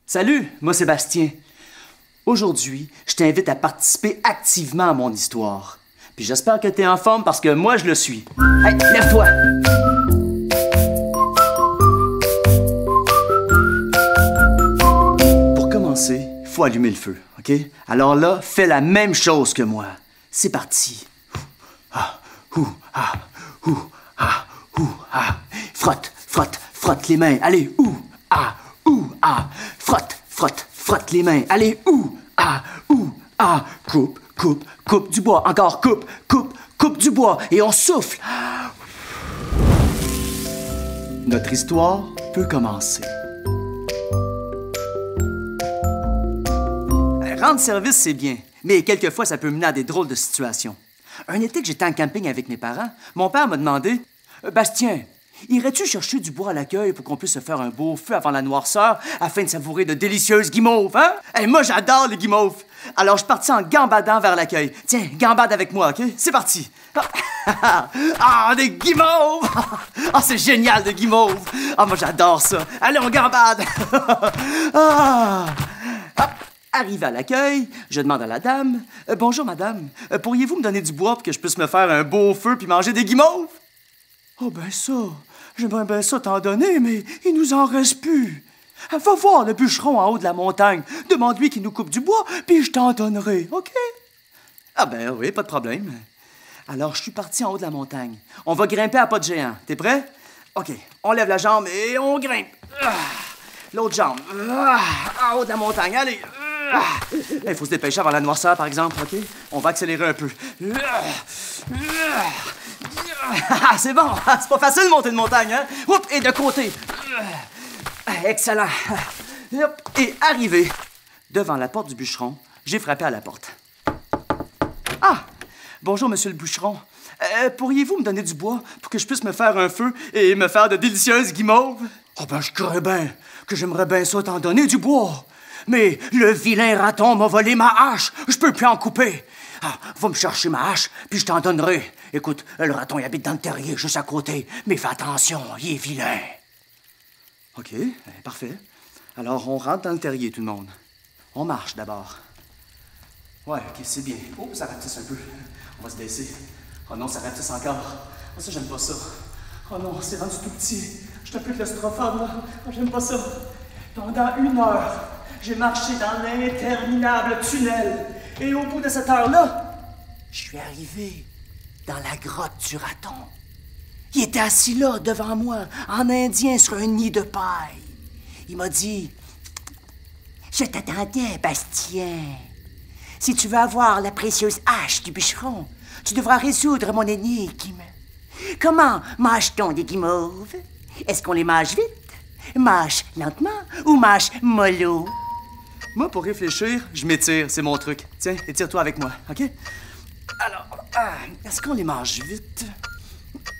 Salut, moi Sébastien. Aujourd'hui, je t'invite à participer activement à mon histoire. Puis j'espère que t'es en forme parce que moi, je le suis. Hey, lève-toi! Pour commencer, il faut allumer le feu, OK? Alors là, fais la même chose que moi. C'est parti. Ah, ah, ah. Frotte, frotte, frotte les mains. Allez, ah. Frotte les mains. Allez, ah. Coupe du bois. Encore, coupe du bois. Et on souffle. Notre histoire peut commencer. Rendre service, c'est bien, mais quelquefois, ça peut mener à des drôles de situations. Un été que j'étais en camping avec mes parents, mon père m'a demandé « Bastien, irais-tu chercher du bois à l'accueil pour qu'on puisse se faire un beau feu avant la noirceur afin de savourer de délicieuses guimauves, hein? » Hey, moi, j'adore les guimauves! Alors, je suis parti en gambadant vers l'accueil. Tiens, gambade avec moi, OK? C'est parti! Ah, des guimauves! Ah, c'est génial, des guimauves! Ah, moi, j'adore ça! Allez, on gambade! Arrivé à l'accueil, je demande à la dame « Bonjour, madame, pourriez-vous me donner du bois pour que je puisse me faire un beau feu puis manger des guimauves? » « Oh, ben ça, j'aimerais bien ça t'en donner, mais il nous en reste plus. Va voir le bûcheron en haut de la montagne. Demande-lui qu'il nous coupe du bois, puis je t'en donnerai, OK? » Ah ben oui, pas de problème. Alors, je suis parti en haut de la montagne. On va grimper à pas de géant. T'es prêt? OK, on lève la jambe et on grimpe. L'autre jambe. En haut de la montagne, allez. Il faut se dépêcher avant la noirceur, par exemple, OK? On va accélérer un peu. C'est bon! C'est pas facile de monter une montagne, hein? Oups, et de côté. Excellent. Et arrivé devant la porte du bûcheron, j'ai frappé à la porte. Ah! Bonjour, monsieur le bûcheron. Pourriez-vous me donner du bois pour que je puisse me faire un feu et me faire de délicieuses guimauves? Oh ben, je crois bien que j'aimerais bien ça t'en donner du bois. Mais le vilain raton m'a volé ma hache. Je peux plus en couper. Ah, va me chercher ma hache, puis je t'en donnerai. Écoute, le raton, il habite dans le terrier, juste à côté. Mais fais attention, il est vilain. OK, parfait. Alors, on rentre dans le terrier, tout le monde. On marche d'abord. Ouais, OK, c'est bien. Oh, ça rapetisse un peu. On va se baisser. Oh non, ça rapetisse encore. Oh, ça, j'aime pas ça. Oh non, c'est rendu tout petit. Je suis un peu claustrophobe, là. Oh, j'aime pas ça. Pendant 1 heure, j'ai marché dans l'interminable tunnel. Et au bout de cette heure-là, je suis arrivé dans la grotte du raton. Il était assis là, devant moi, en indien, sur un nid de paille. Il m'a dit « Je t'attendais, Bastien. Si tu veux avoir la précieuse hache du bûcheron, tu devras résoudre mon énigme. Comment mange-t-on des guimauves? Est-ce qu'on les mange vite, mange lentement ou mange mollo? » Moi, pour réfléchir, je m'étire, c'est mon truc. Tiens, étire-toi avec moi, OK? Alors, est-ce qu'on les mange vite?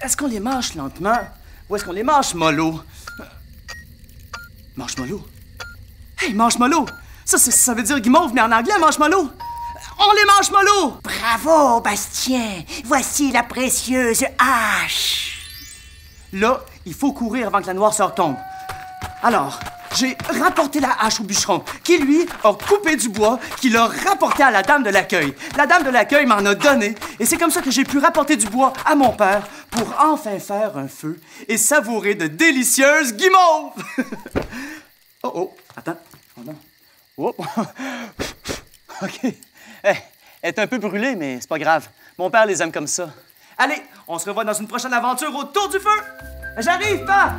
Est-ce qu'on les mange lentement? Ou est-ce qu'on les mange mollo? Mange-mollo? Hey, mange-mollo! Ça veut dire guimauve, mais en anglais, mange-mollo! On les mange mollo! Bravo, Bastien! Voici la précieuse hache! Là, il faut courir avant que la noirceur tombe. Alors, j'ai rapporté la hache au bûcheron, qui, lui, a coupé du bois, qu'il a rapporté à la dame de l'accueil. La dame de l'accueil m'en a donné, et c'est comme ça que j'ai pu rapporter du bois à mon père pour enfin faire un feu et savourer de délicieuses guimauves! Oh, attends. Oh non. Oh. OK. Elle est un peu brûlée, mais c'est pas grave. Mon père les aime comme ça. Allez, on se revoit dans une prochaine aventure autour du feu! J'arrive, pas!